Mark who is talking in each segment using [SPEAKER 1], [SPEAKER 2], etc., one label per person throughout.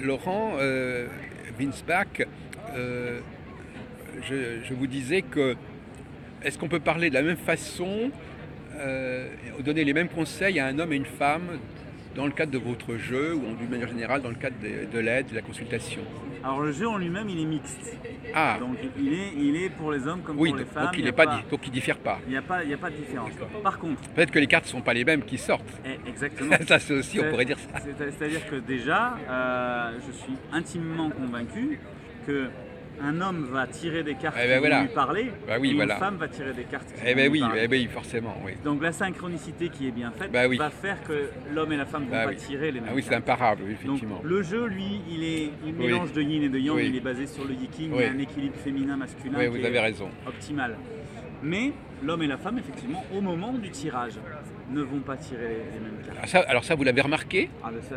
[SPEAKER 1] Laurent Winsbach, euh, je vous disais que est-ce qu'on peut parler de la même façon, donner les mêmes conseils à un homme et une femme dans le cadre de votre jeu ou d'une manière générale dans le cadre de l'aide, de la consultation?
[SPEAKER 2] Alors le jeu en lui-même, il est mixte.
[SPEAKER 1] Ah,
[SPEAKER 2] Donc il est pour les hommes comme
[SPEAKER 1] oui,
[SPEAKER 2] pour les femmes.
[SPEAKER 1] donc il ne diffère pas.
[SPEAKER 2] Il n'y a pas de différence. Par contre,
[SPEAKER 1] Peut-être que les cartes ne sont pas les mêmes qui sortent.
[SPEAKER 2] exactement.
[SPEAKER 1] Ça, c'est aussi, on pourrait dire ça.
[SPEAKER 2] C'est-à-dire que déjà, je suis intimement convaincu que un homme va tirer des cartes
[SPEAKER 1] Eh ben
[SPEAKER 2] qui
[SPEAKER 1] voilà.
[SPEAKER 2] vont lui parler,
[SPEAKER 1] Bah oui,
[SPEAKER 2] et
[SPEAKER 1] voilà.
[SPEAKER 2] une femme va tirer des cartes qui
[SPEAKER 1] Eh
[SPEAKER 2] vont
[SPEAKER 1] ben
[SPEAKER 2] lui
[SPEAKER 1] oui,
[SPEAKER 2] parler.
[SPEAKER 1] eh ben oui, forcément, oui.
[SPEAKER 2] Donc la synchronicité qui est bien faite
[SPEAKER 1] Bah oui.
[SPEAKER 2] va faire que l'homme et la femme vont
[SPEAKER 1] Bah
[SPEAKER 2] pas
[SPEAKER 1] oui.
[SPEAKER 2] tirer les mêmes
[SPEAKER 1] Ah oui, c'est
[SPEAKER 2] cartes.
[SPEAKER 1] imparable, oui,
[SPEAKER 2] Donc
[SPEAKER 1] effectivement.
[SPEAKER 2] le jeu, lui, il
[SPEAKER 1] Oui.
[SPEAKER 2] mélange de yin et de yang,
[SPEAKER 1] Oui.
[SPEAKER 2] il est basé sur le yiking,
[SPEAKER 1] Oui.
[SPEAKER 2] il y a un équilibre féminin-masculin
[SPEAKER 1] Oui,
[SPEAKER 2] qui
[SPEAKER 1] vous
[SPEAKER 2] est
[SPEAKER 1] avez raison.
[SPEAKER 2] optimal. Mais l'homme et la femme, effectivement, au moment du tirage, ne vont pas tirer les mêmes cartes.
[SPEAKER 1] Alors ça, vous l'avez remarqué?
[SPEAKER 2] Ah ben ça,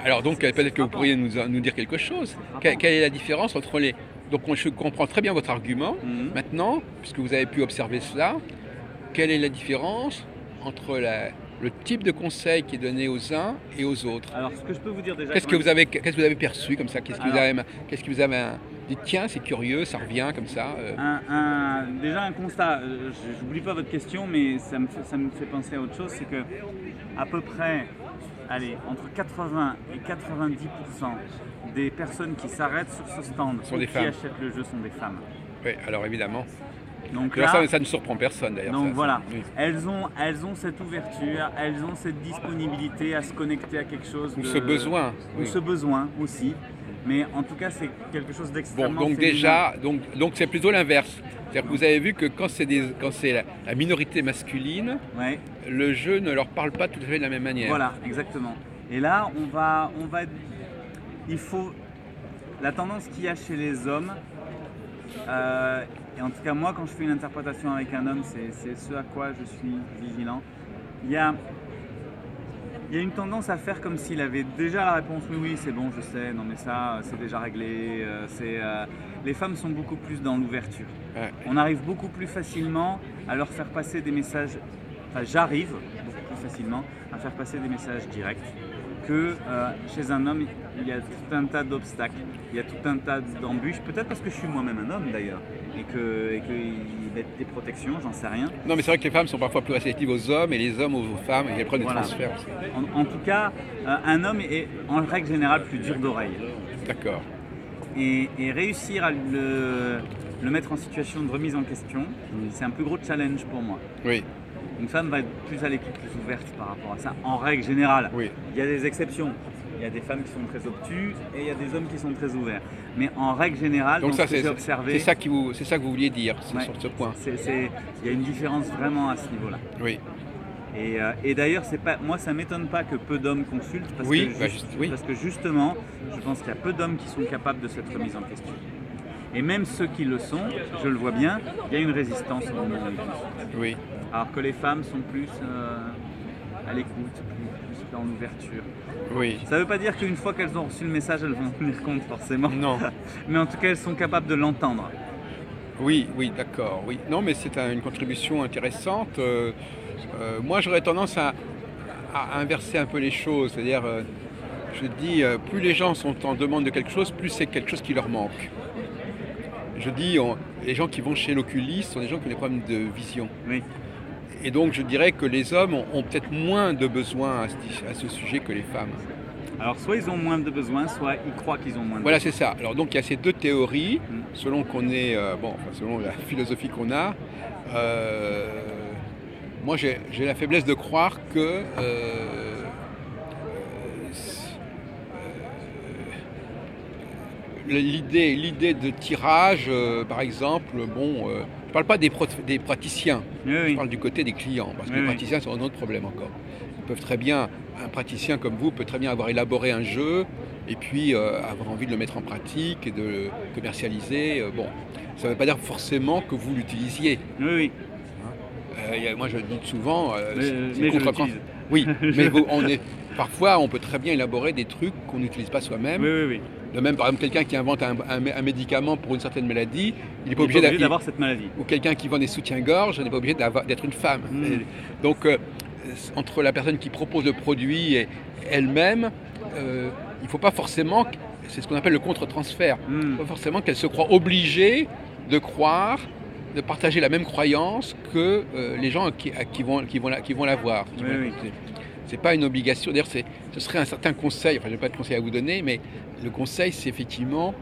[SPEAKER 1] Alors donc,
[SPEAKER 2] c'est
[SPEAKER 1] peut-être que vous
[SPEAKER 2] frappant.
[SPEAKER 1] pourriez nous dire quelque chose.
[SPEAKER 2] frappant.
[SPEAKER 1] Quelle est la différence entre les... Donc, je comprends très bien votre argument.
[SPEAKER 2] Mhm.
[SPEAKER 1] Maintenant, puisque vous avez pu observer cela, quelle est la différence entre le type de conseil qui est donné aux uns et aux autres?
[SPEAKER 2] Alors, ce que je peux vous dire déjà...
[SPEAKER 1] Qu'est-ce que vous avez perçu comme ça? Qu'est-ce que vous avez dit, tiens, c'est curieux, ça revient comme ça.
[SPEAKER 2] Déjà un constat, j'oublie pas votre question, mais ça me fait penser à autre chose, c'est que à peu près, allez, entre 80 et 90% des personnes qui s'arrêtent sur ce stand
[SPEAKER 1] Sont
[SPEAKER 2] ou
[SPEAKER 1] des
[SPEAKER 2] qui
[SPEAKER 1] femmes.
[SPEAKER 2] achètent le jeu sont des femmes.
[SPEAKER 1] Oui, alors évidemment.
[SPEAKER 2] Donc
[SPEAKER 1] Alors
[SPEAKER 2] là,
[SPEAKER 1] ça ne surprend personne d'ailleurs.
[SPEAKER 2] donc
[SPEAKER 1] ça,
[SPEAKER 2] voilà,
[SPEAKER 1] oui.
[SPEAKER 2] elles ont cette ouverture, elles ont cette disponibilité à se connecter à quelque chose
[SPEAKER 1] Ou
[SPEAKER 2] de...
[SPEAKER 1] ce besoin.
[SPEAKER 2] Ou
[SPEAKER 1] Oui.
[SPEAKER 2] ce besoin aussi. Mais en tout cas, c'est quelque chose
[SPEAKER 1] Bon,
[SPEAKER 2] d'extrêmement
[SPEAKER 1] donc
[SPEAKER 2] féminin.
[SPEAKER 1] déjà, donc c'est plutôt l'inverse. C'est-à-dire que vous avez vu que quand c'est la minorité masculine,
[SPEAKER 2] Ouais.
[SPEAKER 1] le jeu ne leur parle pas tout à fait de la même manière.
[SPEAKER 2] Voilà, exactement. Et là, il faut la tendance qu'il y a chez les hommes. Et en tout cas, moi, quand je fais une interprétation avec un homme, c'est ce à quoi je suis vigilant. Il y a une tendance à faire comme s'il avait déjà la réponse. Oui, oui, c'est bon, je sais. Non, mais ça, c'est déjà réglé. Les femmes sont beaucoup plus dans l'ouverture.
[SPEAKER 1] Ouais.
[SPEAKER 2] On arrive beaucoup plus facilement à leur faire passer des messages. Enfin, j'arrive beaucoup plus facilement à faire passer des messages directs que chez un homme, il y a tout un tas d'obstacles, il y a tout un tas d'embûches. Peut-être parce que je suis moi-même un homme d'ailleurs, et qu'ils mettent des protections, j'en sais rien.
[SPEAKER 1] Non, mais c'est vrai que les femmes sont parfois plus réceptives aux hommes et les hommes aux femmes et épreuves des
[SPEAKER 2] Voilà.
[SPEAKER 1] transferts aussi.
[SPEAKER 2] En tout cas, un homme est en règle générale plus dur d'oreille.
[SPEAKER 1] D'accord.
[SPEAKER 2] Et réussir à le mettre en situation de remise en question, c'est un plus gros challenge pour moi.
[SPEAKER 1] Oui,
[SPEAKER 2] Une femme va être plus à l'écoute, plus ouverte par rapport à ça, en règle générale.
[SPEAKER 1] oui.
[SPEAKER 2] Il y a des exceptions. Il y a des femmes qui sont très obtus et il y a des hommes qui sont très ouverts. Mais en règle générale,
[SPEAKER 1] Donc
[SPEAKER 2] dans
[SPEAKER 1] ça,
[SPEAKER 2] ce que j'ai observé,
[SPEAKER 1] c'est ça que vous vouliez dire
[SPEAKER 2] ouais,
[SPEAKER 1] sur ce point.
[SPEAKER 2] il y a une différence vraiment à ce niveau-là.
[SPEAKER 1] Oui.
[SPEAKER 2] Et d'ailleurs, moi, ça ne m'étonne pas que peu d'hommes consultent parce,
[SPEAKER 1] Oui,
[SPEAKER 2] que
[SPEAKER 1] bah, oui.
[SPEAKER 2] parce que justement, je pense qu'il y a peu d'hommes qui sont capables de cette remise en question. Et même ceux qui le sont, je le vois bien, il y a une résistance au moment où ils consultent.
[SPEAKER 1] Oui.
[SPEAKER 2] Alors que les femmes sont plus à l'écoute, plus dans l'ouverture.
[SPEAKER 1] Oui.
[SPEAKER 2] Ça ne veut pas dire qu'une fois qu'elles ont reçu le message, elles vont en tenir compte forcément.
[SPEAKER 1] Non.
[SPEAKER 2] Mais en tout cas, elles sont capables de l'entendre.
[SPEAKER 1] Oui, d'accord. Oui. Non, mais c'est une contribution intéressante. Moi, j'aurais tendance à inverser un peu les choses. C'est-à-dire, je dis, plus les gens sont en demande de quelque chose, plus c'est quelque chose qui leur manque. Je dis, les gens qui vont chez l'oculiste sont des gens qui ont des problèmes de vision.
[SPEAKER 2] Oui.
[SPEAKER 1] Et donc, je dirais que les hommes ont peut-être moins de besoins à ce sujet que les femmes.
[SPEAKER 2] Alors, soit ils ont moins de besoins, soit ils croient qu'ils ont moins de
[SPEAKER 1] Voilà,
[SPEAKER 2] besoins.
[SPEAKER 1] c'est ça. Alors, donc, il y a ces deux théories, selon selon la philosophie qu'on a. Moi, j'ai la faiblesse de croire que l'idée de tirage, par exemple, je ne parle pas des praticiens,
[SPEAKER 2] Oui,
[SPEAKER 1] je
[SPEAKER 2] oui.
[SPEAKER 1] parle du côté des clients, parce que
[SPEAKER 2] Oui,
[SPEAKER 1] les
[SPEAKER 2] oui.
[SPEAKER 1] praticiens sont un autre problème encore. Un praticien comme vous peut très bien avoir élaboré un jeu et puis avoir envie de le mettre en pratique et de le commercialiser. Bon, ça ne veut pas dire forcément que vous l'utilisiez.
[SPEAKER 2] Oui, oui.
[SPEAKER 1] Moi, je le dis souvent,
[SPEAKER 2] Mais je
[SPEAKER 1] contre-camp.
[SPEAKER 2] l'utilise.
[SPEAKER 1] Oui, mais parfois, on peut très bien élaborer des trucs qu'on n'utilise pas soi-même.
[SPEAKER 2] Oui, oui, oui.
[SPEAKER 1] De même, par exemple, quelqu'un qui invente un médicament pour une certaine maladie, il n'est pas
[SPEAKER 2] Il est
[SPEAKER 1] obligé
[SPEAKER 2] obligé d'avoir cette maladie.
[SPEAKER 1] ou quelqu'un qui vend des soutiens-gorge n'est pas obligé d'être une femme.
[SPEAKER 2] Mm.
[SPEAKER 1] Donc, entre la personne qui propose le produit et elle-même, il ne faut pas forcément, c'est ce qu'on appelle le contre-transfert, il ne
[SPEAKER 2] Hmm.
[SPEAKER 1] faut pas forcément qu'elle se croie obligée de croire, de partager la même croyance que les gens qui vont la voir.
[SPEAKER 2] Oui, oui.
[SPEAKER 1] C'est pas une obligation, d'ailleurs ce serait un certain conseil, enfin je n'ai pas de conseil à vous donner, mais le conseil c'est effectivement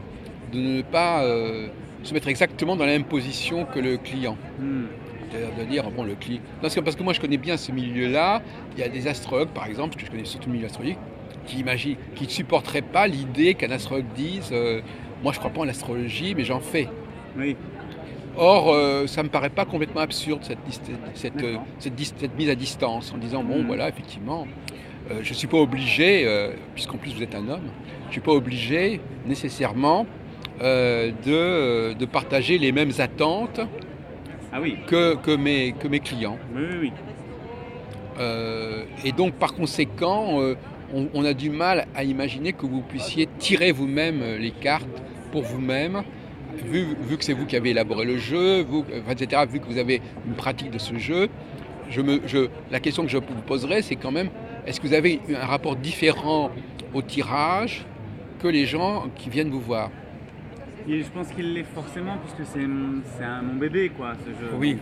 [SPEAKER 1] de ne pas se mettre exactement dans la même position que le client.
[SPEAKER 2] Hmm.
[SPEAKER 1] C'est-à-dire de dire, bon, le client. Non, parce que moi, je connais bien ce milieu-là. Il y a des astrologues, par exemple, que je connais surtout le milieu astrologique, qui ne supporteraient pas l'idée qu'un astrologue dise moi, je ne crois pas en l'astrologie, mais j'en fais.
[SPEAKER 2] Oui.
[SPEAKER 1] Or, ça ne me paraît pas complètement absurde,
[SPEAKER 2] D'accord.
[SPEAKER 1] cette mise à distance, en disant, bon,
[SPEAKER 2] Mhm.
[SPEAKER 1] voilà, effectivement, je ne suis pas obligé, puisqu'en plus vous êtes un homme, je ne suis pas obligé nécessairement de partager les mêmes attentes
[SPEAKER 2] Ah oui.
[SPEAKER 1] que mes clients.
[SPEAKER 2] Oui, oui, oui.
[SPEAKER 1] Et donc, par conséquent, on a du mal à imaginer que vous puissiez tirer vous-même les cartes pour vous-même, vu que c'est vous qui avez élaboré le jeu, etc., vu que vous avez une pratique de ce jeu. La question que je vous poserai, c'est quand même, est-ce que vous avez un rapport différent au tirage que les gens qui viennent vous voir?
[SPEAKER 2] Et je pense qu'il l'est forcément puisque mon bébé quoi ce jeu.
[SPEAKER 1] Oui.
[SPEAKER 2] Donc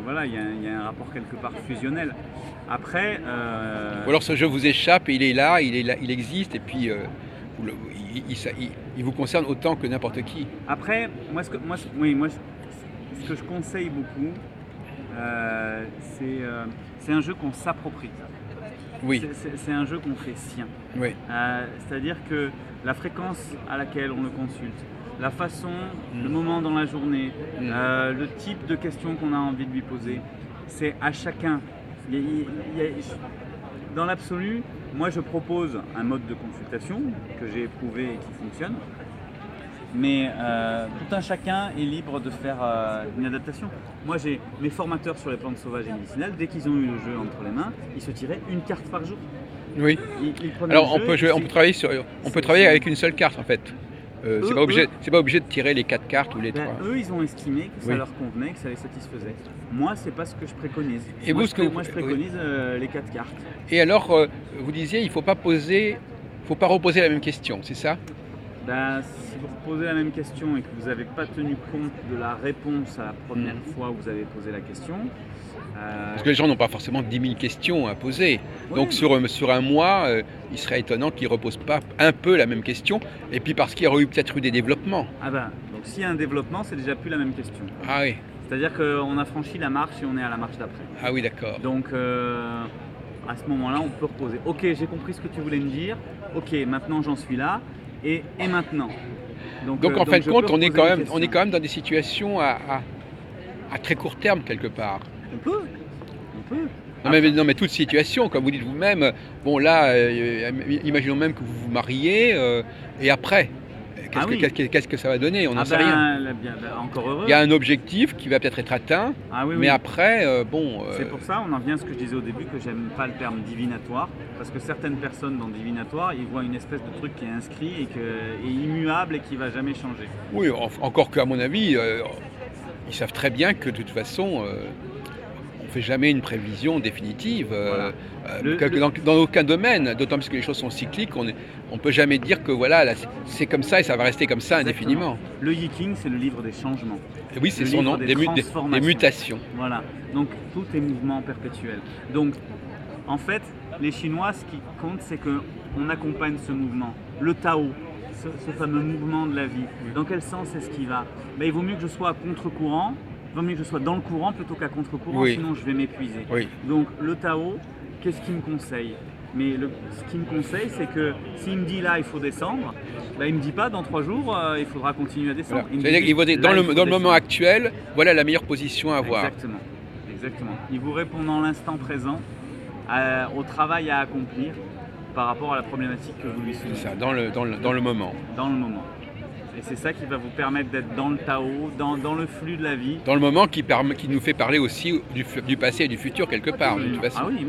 [SPEAKER 2] voilà, il y a un rapport quelque part fusionnel. Après,
[SPEAKER 1] Ou alors ce jeu vous échappe et il est là, il existe, et puis vous le- il vous concerne autant que n'importe qui.
[SPEAKER 2] après, ce que je conseille beaucoup, c'est un jeu qu'on s'approprie.
[SPEAKER 1] Oui,
[SPEAKER 2] C'est un jeu qu'on fait sien.
[SPEAKER 1] oui,
[SPEAKER 2] C'est-à-dire que la fréquence à laquelle on le consulte, la façon,
[SPEAKER 1] Mm.
[SPEAKER 2] le moment dans la journée,
[SPEAKER 1] Mm.
[SPEAKER 2] le type de questions qu'on a envie de lui poser, c'est à chacun. Il y a- Dans l'absolu, moi je propose un mode de consultation que j'ai éprouvé et qui fonctionne. Mais tout un chacun est libre de faire une adaptation. Moi, j'ai mes formateurs sur les plantes sauvages et médicinales, dès qu'ils ont eu le jeu entre les mains, ils se tiraient une carte par jour.
[SPEAKER 1] oui.
[SPEAKER 2] Ils prenaient
[SPEAKER 1] Alors
[SPEAKER 2] le jeu,
[SPEAKER 1] on peut travailler avec une seule carte en fait.
[SPEAKER 2] Eux,
[SPEAKER 1] C'est pas obligé de tirer les 4 cartes ou les 3.
[SPEAKER 2] eux, ils ont estimé que ça
[SPEAKER 1] Oui.
[SPEAKER 2] leur convenait, que ça les satisfaisait. Moi, c'est pas ce que je préconise.
[SPEAKER 1] Et
[SPEAKER 2] moi,
[SPEAKER 1] vous, ce que vous-
[SPEAKER 2] moi, je préconise les 4 cartes.
[SPEAKER 1] Et alors, vous disiez, il faut pas reposer la même question, c'est ça?
[SPEAKER 2] Ben, si vous posez la même question et que vous n'avez pas tenu compte de la réponse à la première fois où vous avez posé la question,
[SPEAKER 1] Parce que les gens n'ont pas forcément 10 000 questions à poser.
[SPEAKER 2] Ouais.
[SPEAKER 1] Donc sur un mois, il serait étonnant qu'ils ne reposent pas un peu la même question. Et puis parce qu'il y aurait peut-être eu des développements.
[SPEAKER 2] ah ben, donc s'il y a un développement, c'est déjà plus la même question.
[SPEAKER 1] Ah oui,
[SPEAKER 2] C'est-à-dire qu'on a franchi la marche et on est à la marche d'après.
[SPEAKER 1] ah oui, d'accord.
[SPEAKER 2] Donc à ce moment-là, on peut reposer. Ok, j'ai compris ce que tu voulais me dire. Ok, maintenant j'en suis là. Et maintenant.
[SPEAKER 1] Donc en fin de
[SPEAKER 2] je
[SPEAKER 1] compte,
[SPEAKER 2] peux
[SPEAKER 1] on est
[SPEAKER 2] reposer une
[SPEAKER 1] quand
[SPEAKER 2] question.
[SPEAKER 1] même dans des situations à très court terme quelque part.
[SPEAKER 2] On peut.
[SPEAKER 1] Non mais toute situation, comme vous dites vous-même, bon là, imaginons même que vous vous mariez, et après,
[SPEAKER 2] Ah oui.
[SPEAKER 1] qu'est-ce que ça va donner? On n'en
[SPEAKER 2] Ah
[SPEAKER 1] sait rien.
[SPEAKER 2] encore heureux.
[SPEAKER 1] Il y a un objectif qui va peut-être être atteint,
[SPEAKER 2] Ah oui,
[SPEAKER 1] mais
[SPEAKER 2] oui.
[SPEAKER 1] après,
[SPEAKER 2] C'est pour ça, on en vient à ce que je disais au début, que j'aime pas le terme divinatoire, parce que certaines personnes dans divinatoire, ils voient une espèce de truc qui est inscrit et qui est immuable et qui va jamais changer.
[SPEAKER 1] oui, encore qu'à mon avis, ils savent très bien que de toute façon, on ne fait jamais une prévision définitive.
[SPEAKER 2] Voilà.
[SPEAKER 1] Dans aucun domaine, d'autant plus que les choses sont cycliques, on ne peut jamais dire que voilà, là, c'est comme ça et ça va rester comme ça indéfiniment.
[SPEAKER 2] Le Yiking, c'est le livre des changements.
[SPEAKER 1] Et oui, c'est
[SPEAKER 2] Le
[SPEAKER 1] son
[SPEAKER 2] livre
[SPEAKER 1] nom,
[SPEAKER 2] des
[SPEAKER 1] des
[SPEAKER 2] transformations.
[SPEAKER 1] mutations.
[SPEAKER 2] Voilà, donc tout est mouvement perpétuel. Donc en fait, les Chinois, ce qui compte, c'est qu'on accompagne ce mouvement. Le Tao, ce fameux mouvement de la vie, dans quel sens est-ce qu'il va? Il vaut mieux que je sois à contre-courant, il vaut mieux que je sois dans le courant plutôt qu'à contre-courant,
[SPEAKER 1] Oui.
[SPEAKER 2] sinon je vais m'épuiser.
[SPEAKER 1] Oui.
[SPEAKER 2] Donc le Tao, qu'est-ce qu'il me conseille? Mais ce qu'il me conseille, c'est que s'il me dit là, il faut descendre, il ne me dit pas dans 3 jours, il faudra continuer à descendre.
[SPEAKER 1] Voilà.
[SPEAKER 2] Il me
[SPEAKER 1] C'est-à-dire
[SPEAKER 2] dit
[SPEAKER 1] qu'il vous dit,
[SPEAKER 2] juste,
[SPEAKER 1] dans
[SPEAKER 2] là,
[SPEAKER 1] le,
[SPEAKER 2] il faut
[SPEAKER 1] dans le moment
[SPEAKER 2] descendre.
[SPEAKER 1] actuel, voilà la meilleure position à avoir.
[SPEAKER 2] Exactement. Il vous répond dans l'instant présent au travail à accomplir par rapport à la problématique que vous lui soumettez.
[SPEAKER 1] C'est ça, dans le moment.
[SPEAKER 2] Dans le moment. Et c'est ça qui va vous permettre d'être dans le Tao, dans le flux de la vie.
[SPEAKER 1] Dans le moment qui nous fait parler aussi du passé et du futur quelque part, de toute façon.
[SPEAKER 2] Ah oui,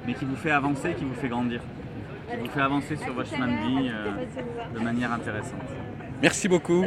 [SPEAKER 2] mais qui vous fait avancer, qui vous fait grandir. Qui vous fait avancer sur votre chemin de vie de manière intéressante.
[SPEAKER 1] Merci beaucoup.